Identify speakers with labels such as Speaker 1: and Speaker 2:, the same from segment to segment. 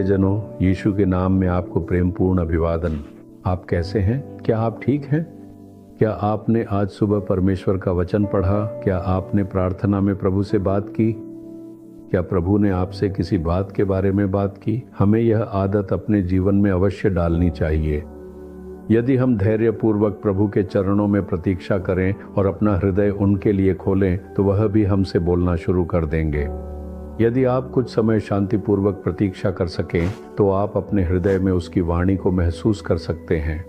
Speaker 1: प्रियजनों, यीशु के नाम में आपको प्रेमपूर्ण अभिवादन। आप कैसे हैं? क्या आप ठीक हैं? क्या आपने आज सुबह परमेश्वर का वचन पढ़ा? क्या आपने प्रार्थना में प्रभु से बात की? क्या प्रभु ने आपसे किसी बात के बारे में बात की? हमें यह आदत अपने जीवन में अवश्य डालनी चाहिए। यदि हम धैर्यपूर्वक प्रभु के चरणों में प्रतीक्षा करें और अपना हृदय उनके लिए खोलें, तो वह भी हमसे बोलना शुरू कर देंगे। यदि आप कुछ समय शांतिपूर्वक प्रतीक्षा कर सकें, तो आप अपने हृदय में उसकी वाणी को महसूस कर सकते हैं।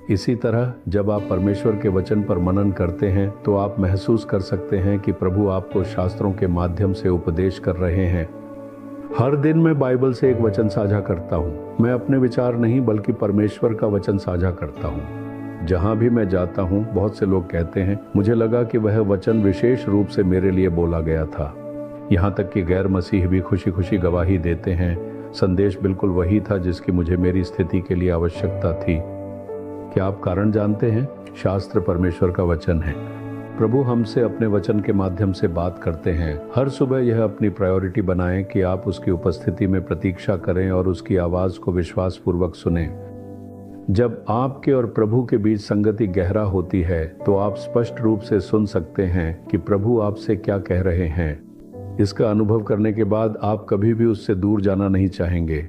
Speaker 1: इसी तरह जब आप परमेश्वर के वचन पर मनन करते हैं, तो आप महसूस कर सकते हैं कि प्रभु आपको शास्त्रों के माध्यम से उपदेश कर रहे हैं। हर दिन मैं बाइबल से एक वचन साझा करता हूँ। मैं अपने विचार नहीं बल्कि परमेश्वर का वचन साझा करता हूँ। जहाँ भी मैं जाता हूँ, बहुत से लोग कहते हैं, मुझे लगा कि वह वचन विशेष रूप से मेरे लिए बोला गया था। यहाँ तक कि गैर मसीह भी खुशी खुशी गवाही देते हैं, संदेश बिल्कुल वही था जिसकी मुझे मेरी स्थिति के लिए आवश्यकता थी। क्या आप कारण जानते हैं? शास्त्र परमेश्वर का वचन है। प्रभु हमसे अपने वचन के माध्यम से बात करते हैं। हर सुबह यह अपनी प्रायोरिटी बनाएं कि आप उसकी उपस्थिति में प्रतीक्षा करें और उसकी आवाज को विश्वासपूर्वक सुनें। जब आपके और प्रभु के बीच संगति गहरा होती है, तो आप स्पष्ट रूप से सुन सकते हैं कि प्रभु आपसे क्या कह रहे हैं। इसका अनुभव करने के बाद आप कभी भी उससे दूर जाना नहीं चाहेंगे।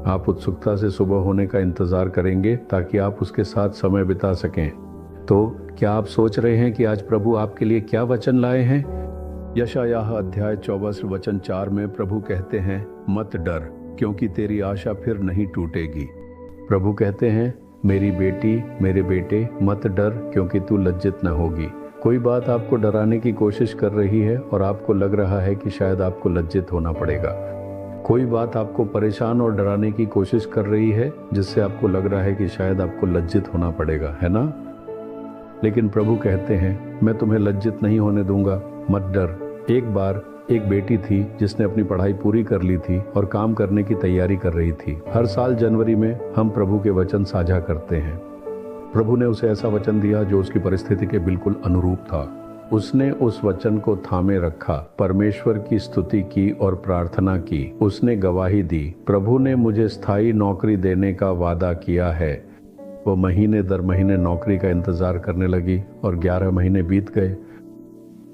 Speaker 1: आप उत्सुकता से सुबह होने का इंतजार करेंगे ताकि आप उसके साथ समय बिता सकें। तो क्या आप सोच रहे हैं कि आज प्रभु आपके लिए क्या वचन लाए हैं? यशायाह अध्याय 24 वचन 4 में प्रभु कहते हैं, मत डर, क्योंकि तेरी आशा फिर नहीं टूटेगी। प्रभु कहते हैं, मेरी बेटी, मेरे बेटे, मत डर, क्योंकि तू लज्जित न होगी। कोई बात आपको डराने की कोशिश कर रही है और आपको लग रहा है कि शायद आपको लज्जित होना पड़ेगा। कोई बात आपको परेशान और डराने की कोशिश कर रही है, जिससे आपको लग रहा है कि शायद आपको लज्जित होना पड़ेगा, है ना? लेकिन प्रभु कहते हैं, मैं तुम्हें लज्जित नहीं होने दूंगा, मत डर। एक बार एक बेटी थी जिसने अपनी पढ़ाई पूरी कर ली थी और काम करने की तैयारी कर रही थी। हर साल जनवरी में हम प्रभु के वचन साझा करते हैं। प्रभु ने उसे ऐसा वचन दिया जो उसकी परिस्थिति के बिल्कुल अनुरूप था। उसने उस वचन को थामे रखा, परमेश्वर की स्तुति की और प्रार्थना की। उसने गवाही दी, प्रभु ने मुझे स्थायी नौकरी देने का वादा किया है। वो महीने दर महीने नौकरी का इंतजार करने लगी और 11 महीने बीत गए।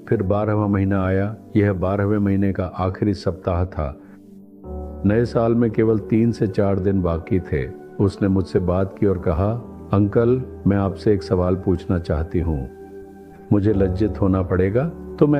Speaker 1: फिर 12वां महीना आया। यह 12वें महीने का आखिरी सप्ताह था। नए साल में केवल 3 से 4 दिन बाकी थे। उसने मुझसे बात की और कहा, अंकल, मैं आपसे एक सवाल पूछना चाहती हूँ। मुझे लज्जित होना पड़ेगा?